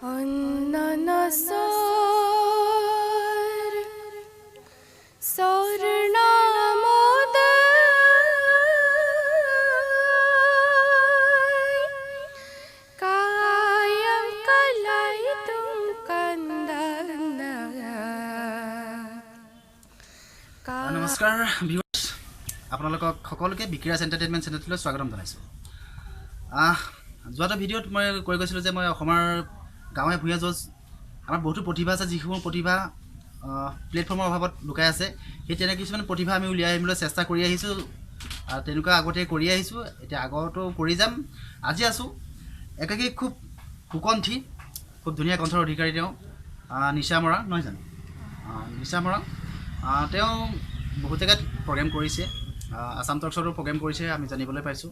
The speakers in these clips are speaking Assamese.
অন্ননসৰ স্বৰ্ণামোদ কায়ম কলাইতুম কন্দনা। নমস্কাৰ ভিউৱাৰ্ছ, আপোনালোকক সকলোকে বিকিৰাজ এণ্টাৰটেইনমেণ্ট চেনেললৈ স্বাগতম জনাইছোঁ। যোৱাটো ভিডিঅ'ত মই কৈ গৈছিলোঁ যে মই অসমৰ গাঁৱে ভূঞে য'ত আমাৰ বহুতো প্ৰতিভা আছে, যিসমূহ প্ৰতিভা প্লেটফৰ্মৰ অভাৱত লুকাই আছে, সেই তেনে কিছুমান প্ৰতিভা আমি উলিয়াই আনিবলৈ চেষ্টা কৰি আহিছোঁ। তেনেকুৱা আগতে কৰি আহিছোঁ, এতিয়া আগতো কৰি যাম। আজি আছোঁ একাকী খুব সুকণ্ঠী, খুব ধুনীয়া কণ্ঠৰ অধিকাৰী তেওঁ নিশা মৰাণ, নহয় জানো? নিশা মৰাণ তেওঁ বহুত জেগাত প্ৰগ্ৰেম কৰিছে, আছাম টকশ্ব'তো প্ৰগ্ৰেম কৰিছে আমি জানিবলৈ পাইছোঁ।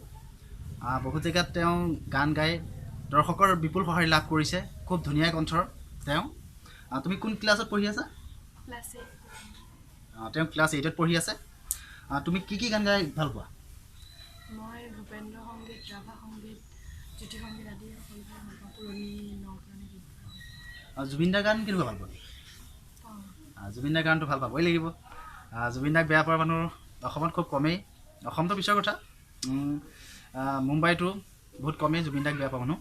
বহুত জেগাত তেওঁ গান গাই দৰ্শকৰ বিপুল সঁহাৰি লাভ কৰিছে। খুব ধুনীয়া কণ্ঠৰ তেওঁ। তুমি কোন ক্লাছত পঢ়ি আছা? তেওঁ ক্লাছ 8ত পঢ়ি আছে। তুমি কি গান গাই ভাল পোৱা? মই ভূপেন্দ্ৰ সংগীত, ৰাভা সংগীত, জ্যোতি সংগীত আদি সকলো পুৰণি নপুৰণি গীত। জুবিন দাৰ গান কেনেকুৱা ভাল পোৱা? জুবিন দাৰ গানটো ভাল পাবই লাগিব। জুবিন দাক বেয়া পোৱা মানুহ অসমত খুব কমেই। অসমটো পিছৰ কথা, মুম্বাইতো বহুত কমেই জুবিন দাক বেয়া পোৱা মানুহ।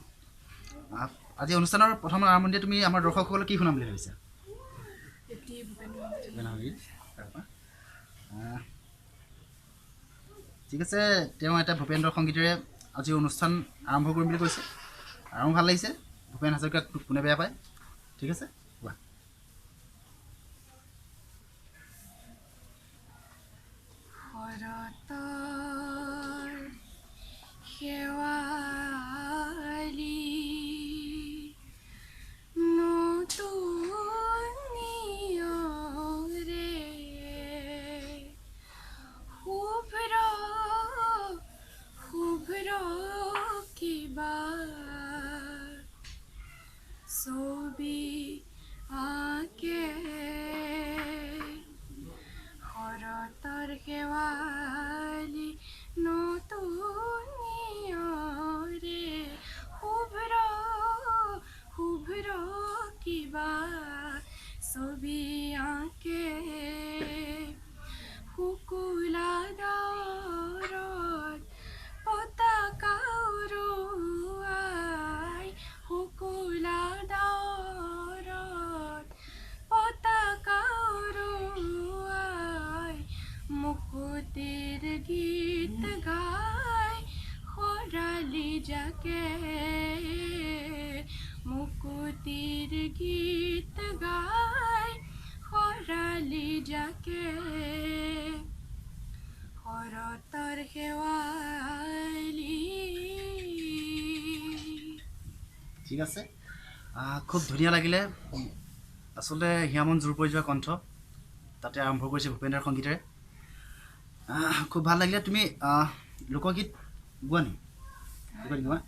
আজি অনুষ্ঠানৰ প্ৰথম আৰম্ভণিতে তুমি আমাৰ দৰ্শকসকলক কি শুনাম বুলি ভাবিছা? ঠিক আছে, তেওঁ এটা ভূপেন্দ্ৰ সংগীতেৰে আজি অনুষ্ঠান আৰম্ভ কৰিম বুলি কৈছে আৰু ভাল লাগিছে। ভূপেন হাজৰিকাক কোনে বেয়া পায়? ঠিক আছে, কোৱা। শৰতৰ শেৱালি নতুন নিয়ৰে শুভ্ৰ শুভ্ৰ কিবা ছবি আঁকে। শৰতৰ শেৱালি নতুন নিয়ৰে শুভ্ৰ শুভ্ৰ কিবা ছবি আঁকে। শুকুলা ডাৱৰত পতাকা উৰুৱাই, শুকুলা ডাৱৰত পতাকা উৰুৱাই, মুকুতিৰ গীত গাই খৰালি জাকে। মুকুতিৰ গীত গাই খৰালি জাকে। শৰতৰ শেৱালি। ঠিক আছে, খুব ধুনীয়া লাগিলে। আচলতে হিয়ামন জোৰ পৰি যোৱা কণ্ঠ তাতে আৰম্ভ কৰিছে ভূপেন্দ্ৰ সংগীতেৰে। খুব ভাল লাগিলে। তুমি লোকগীত গোৱা নি? লোকগীত গোৱা?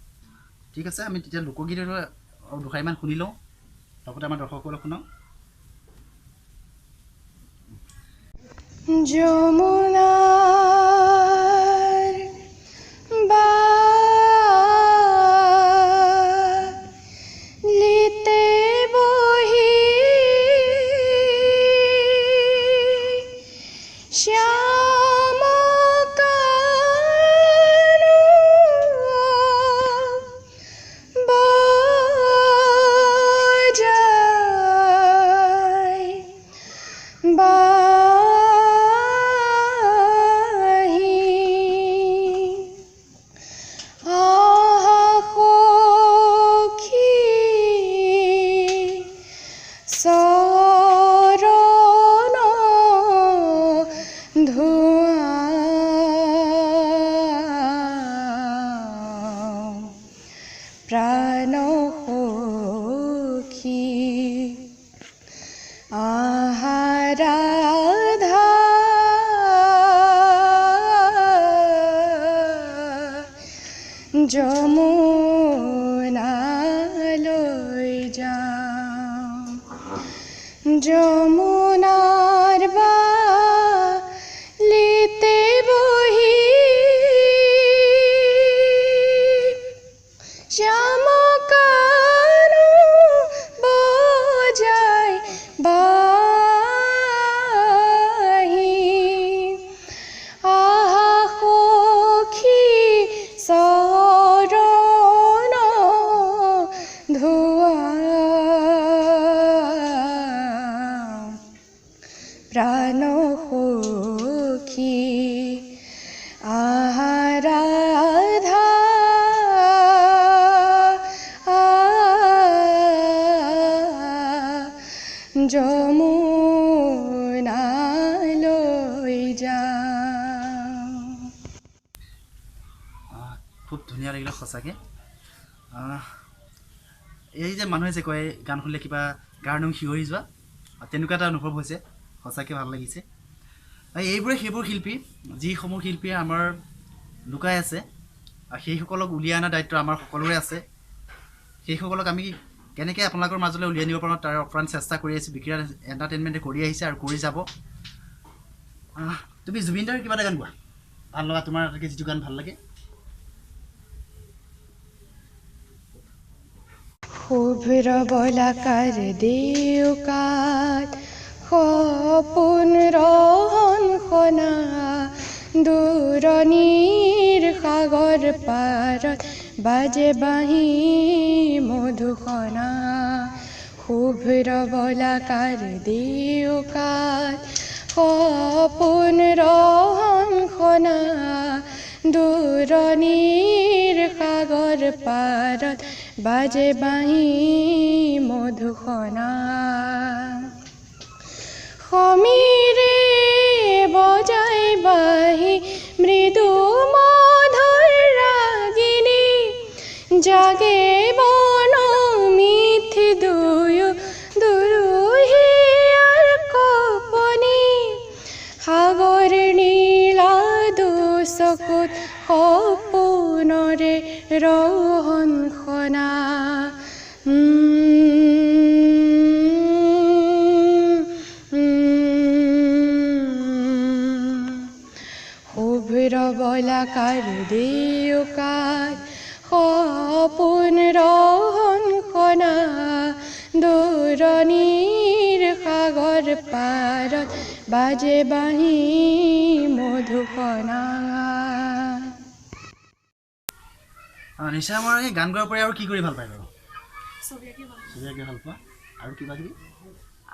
ঠিক আছে, আমি তেতিয়া লোকগীতৰ দুষাৰিমান শুনি লওঁ, লগতে আমাৰ দৰ্শকসকলক শুনাওঁ। যমুনাৰ বালিতে বহি শ্যামকানু বজায় বাঁহী। সখী চৰণ ধুৱাওঁ, প্ৰাণ সখী আহাৰাধা যমুনালৈ যাওঁ। যমুনাৰ বালিতে বহি শ্যামকানু যমুনালৈ যাওঁ। খুব ধুনীয়া লাগিলে সঁচাকৈ। এই যে মানুহে যে কয় গান শুনিলে কিবা গাৰ নোম শিয়ৰি যোৱা, তেনেকুৱা এটা অনুভৱ হৈছে। সঁচাকৈ ভাল লাগিছে। এইবোৰে সেইবোৰ শিল্পী, যিসমূহ শিল্পীয়ে আমাৰ লুকাই আছে, সেইসকলক উলিয়াই অনাৰ দায়িত্ব আমাৰ সকলোৰে আছে। সেইসকলক আমি কেনেকৈ আপোনালোকৰ মাজলৈ উলিয়াই নিব পাৰোঁ তাৰ অপ্ৰাণ চেষ্টা কৰি আছোঁ। বিক্ৰিয়া এণ্টাৰটেইনমেণ্টে কৰি আহিছে আৰু কৰি যাব। তুমি জুবিন দাৰ কিবা এটা গান গোৱা, ভাল লগা তোমাৰ যিটো গান ভাল লাগে। শুভ্ৰ বলাকাৰ দেউকাত সপোন ৰহন সনা, দূৰণিৰ সাগৰ পাৰত বাজে বাঁহী মধুসনা। শুভ্ৰ বলাকাৰ দেউকাত সপোন ৰহন সনা, দূৰণিৰ সাগৰ পাৰত বাজে বাঁহী মধুসনা। সমীৰে বজাই বাঁহী মৃদু মধুৰ ৰাগিনী, জাগে বন মিথি দুয়ো দুৰুহিয়াৰ কপনি। সাগৰ নীলা দুচকুত সপোনৰে ৰহন সনা। শুভ্ৰ বলাকাৰ দেউকাত সপোন ৰহন সনা, দূৰণিৰ সাগৰ পাৰত বাজে বাঁহী মধুসনা। নিশা আমাৰ এই গান গোৱাৰ পৰা আৰু কি কৰি ভাল পায় বাৰু? ছবি আঁকি ভাল পাওঁ। ছবি আঁকি ভাল পোৱা আৰু কিবা কিবি?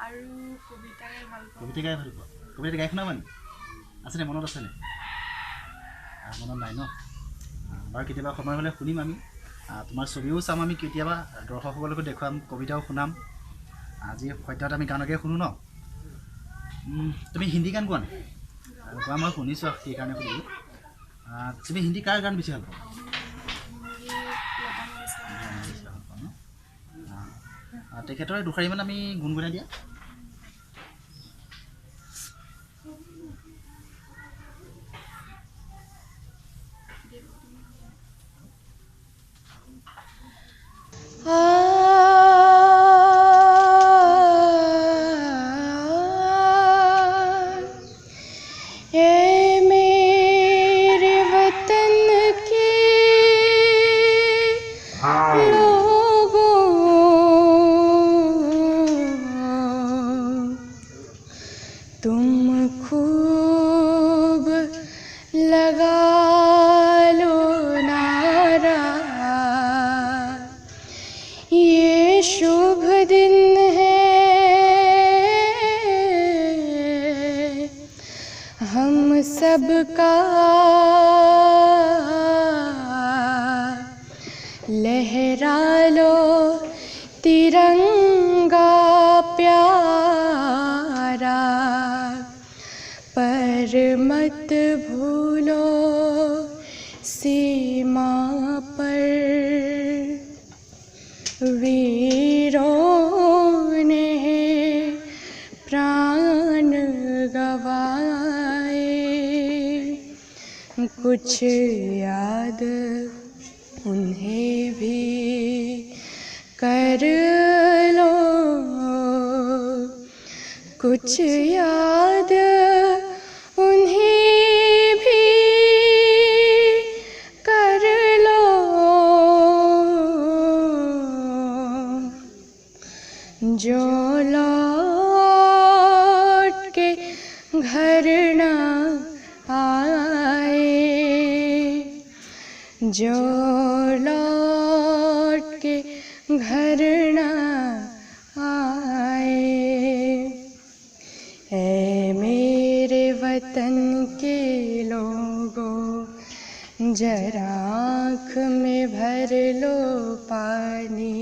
আৰু কবিতা গাই ভাল পাওঁ। কবিতা গাই ভাল পোৱা? কবিতা গাই শুনাবানি? আছেনে, মনত আছেনে? মনত নাই ন? বাৰু কেতিয়াবা সময় হ'লে শুনিম আমি। তোমাৰ ছবিও চাম আমি, কেতিয়াবা দৰ্শকসকলকো দেখুৱাম, কবিতাও শুনাম। আজি সদ্যহতে আমি গানকে শুনো ন? তুমি হিন্দী গান গোৱা নে? গোৱা মই শুনিছোঁ, সেইকাৰণে সুধিলোঁ। তুমি হিন্দী কাৰ গান বেছি ভাল পোৱা? তেখেতৰে দুষাৰিমান আমি গুণগুণাই দিয়া। सबका लहरा लो तिरंगा प्यारा, पर मत भूलो सीमा पर वीरों ने प्राण गवाए। कुछ याद उन्हें भी कर लो, कुछ याद उन्हें भी कर लो। जो लौट के घर न आए, जो लौट के घर न आए। ऐ मेरे वतन के लोगों, जरा आँख में भर लो पानी,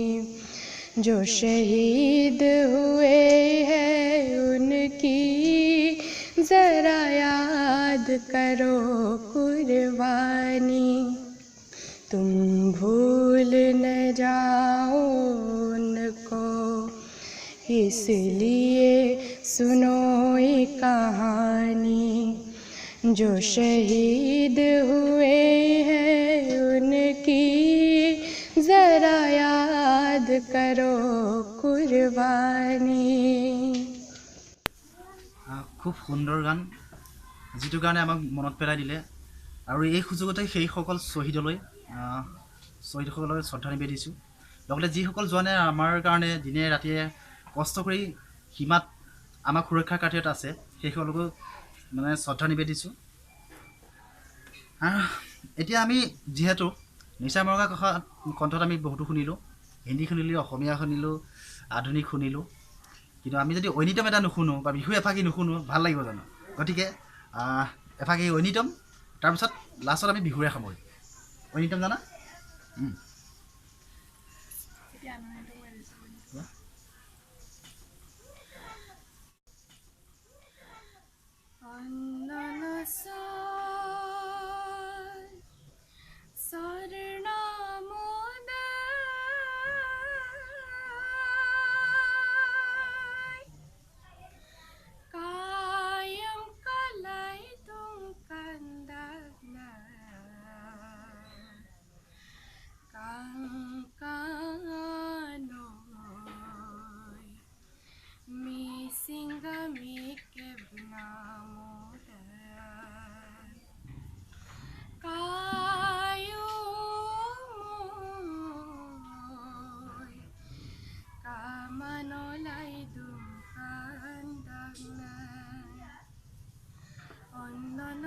जो शहीद हुए हैं उनकी जरा याद करो कुर्बानी तुम भूल न जाओ उनको इसलिए सुनो ये कहानी जो शहीद हुए हैं उनकी जरा याद करो कुर्बानी খুব সুন্দৰ গান যিটো গানে আমাক মনত পেলাই দিলে আৰু এই সুযোগতে সেইসকল শ্বহীদলৈ শ্বহীদসকললৈ শ্ৰদ্ধা নিবেদিছোঁ লগতে যিসকল জোৱানে আমাৰ কাৰণে দিনে ৰাতিয়ে কষ্ট কৰি সীমাত আমাক সুৰক্ষাৰ কাৰ্যত আছে সেইসকলকো মানে শ্ৰদ্ধা নিবেদিছোঁ এতিয়া আমি যিহেতু নিচা মৰঙা কণ্ঠত আমি বহুতো শুনিলোঁ হিন্দী শুনিলোঁ অসমীয়া শুনিলোঁ আধুনিক শুনিলোঁ কিন্তু আমি যদি ঐনিতম এটা নুশুনো বা বিহু এফাকি নুশুনো ভাল লাগিব জানো গতিকে এফাকি ঐনিতম তাৰপিছত লাষ্টত আমি বিহুৰে সামৰিম ঐনিতম জানা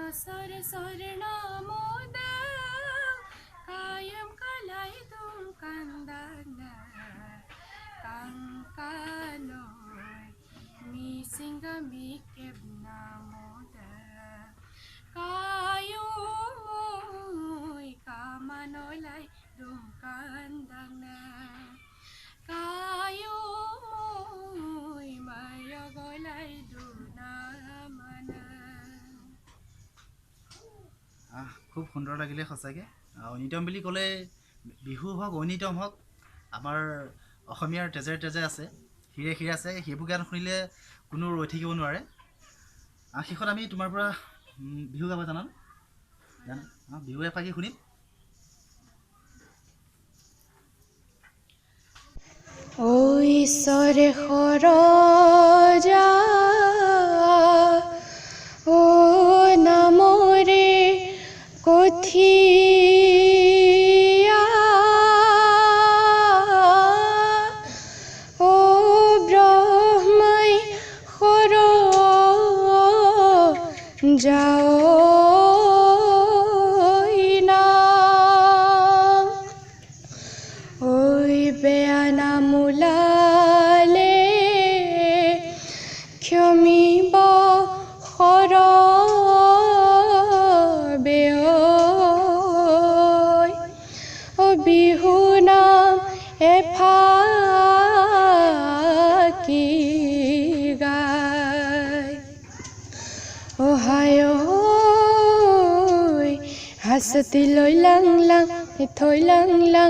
सर सर नामोद कायम कलाई तुम कंदन कंकानो मी सिंग मी केब नामोद कायो कामनोलाई तुम कंदन कायो माया गोलाई दुना मना খুব সুন্দৰ লাগিলে সঁচাকৈ ঐনিতম বুলি ক'লে বিহু হওক ঐনিতম হওক আমাৰ অসমীয়াৰ তেজে তেজে আছে হিৰে হিৰে আছে সেইবোৰ গান শুনিলে কোনো ৰৈ থাকিব নোৱাৰে শেষত আমি তোমাৰ পৰা বিহু গাব জানানে বিহু এফাকি শুনিম ঐ ঈশ্বৰে সৰজা ও নামৰে কঠিয়া ও ব্ৰহ্মাই সৰ যাও নাম ঐ বেয়া নামোলালে ক্ষমিব সৰ বিহু নাম এফাকি গায় অহায় হাসতি লৈ লাং লাং থৈ লাং লাং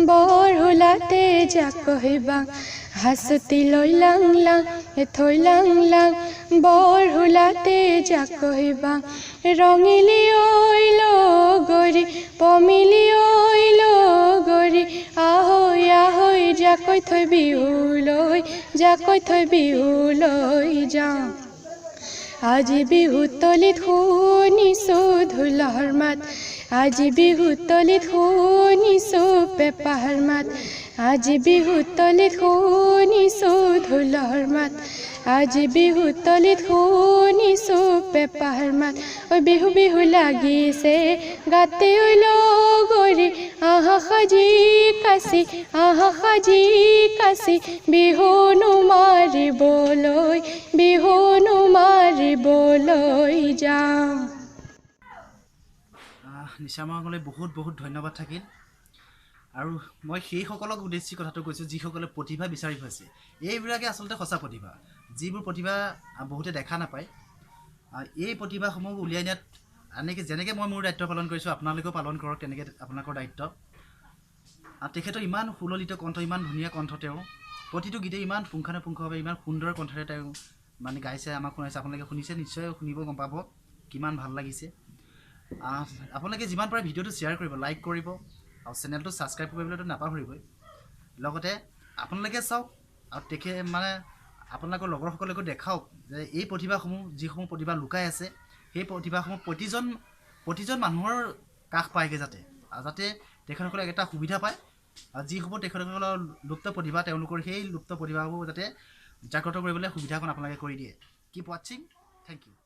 বৰ হোলাতে যাক কহিবাং হাসতি লৈ লাং লাং থৈ লাং লাং বৰ হোলাতে যাক কহিবাং ৰঙিলি ঐ লগৰী পমিলি ঐ লগৰী আহৈ আহৈ যাকৈ থৈ বিহুলৈ যাওঁ আজি বিহুত তলিত শুনিছোঁ ঢোলৰ মাত আজি বিহুত তলিত শুনিছোঁ পেঁপাৰ মাত আজি বিহুত তলিত শুনিছোঁ ঢোলৰ মাত আজি বিহুত তলিত শুনিছোঁ পেঁপাৰ মাত ঐ বিহু বিহু লাগিছে গাতে ঐ লগৰী আহা সাজি কাচি বিহুনো মাৰিবলৈ যাওঁ নিশামলৈ বহুত বহুত ধন্যবাদ থাকিল আৰু মই সেইসকলক উদ্দেশ্যি কথাটো কৈছোঁ যিসকলে প্ৰতিভা বিচাৰি ফুৰিছে এইবিলাকে আচলতে সঁচা প্ৰতিভা যিবোৰ প্ৰতিভা বহুতে দেখা নাপায় এই প্ৰতিভাসমূহ উলিয়াই নিয়াত যেনেকৈ মই মোৰ দায়িত্ব পালন কৰিছোঁ আপোনালোকেও পালন কৰক তেনেকৈ আপোনালোকৰ দায়িত্ব তেখেতৰ ইমান সুললিত কণ্ঠ ইমান ধুনীয়া কণ্ঠ তেওঁ প্ৰতিটো গীতে ইমান পুংখানুপুংখভাৱে ইমান সুন্দৰ কণ্ঠৰে তেওঁ মানে গাইছে আমাক শুনাইছে আপোনালোকে শুনিছে নিশ্চয় শুনিব গম পাব কিমান ভাল লাগিছে আপোনালোকে যিমান পাৰে ভিডিঅ'টো শ্বেয়াৰ কৰিব লাইক কৰিব আৰু চেনেলটো ছাবস্ক্ৰাইব কৰিবলৈতো নাপাহৰিবই লগতে আপোনালোকে চাওক আৰু মানে আপোনালোকৰ লগৰসকলকো দেখাওক যে এই প্ৰতিভাসমূহ যিসমূহ প্ৰতিভা লুকাই আছে সেই প্ৰতিভাসমূহ প্ৰতিজন মানুহৰ কাষ পায়গৈ যাতে তেখেতসকলে এটা সুবিধা পায় আৰু যিসমূহ তেখেতসকলৰ লুপ্ত প্ৰতিভা তেওঁলোকৰ সেই লুপ্ত প্ৰতিভাসমূহ যাতে জাগ্ৰত কৰিবলৈ সুবিধাকণ আপোনালোকে কৰি দিয়ে কিপ ৱাচিং থেংক ইউ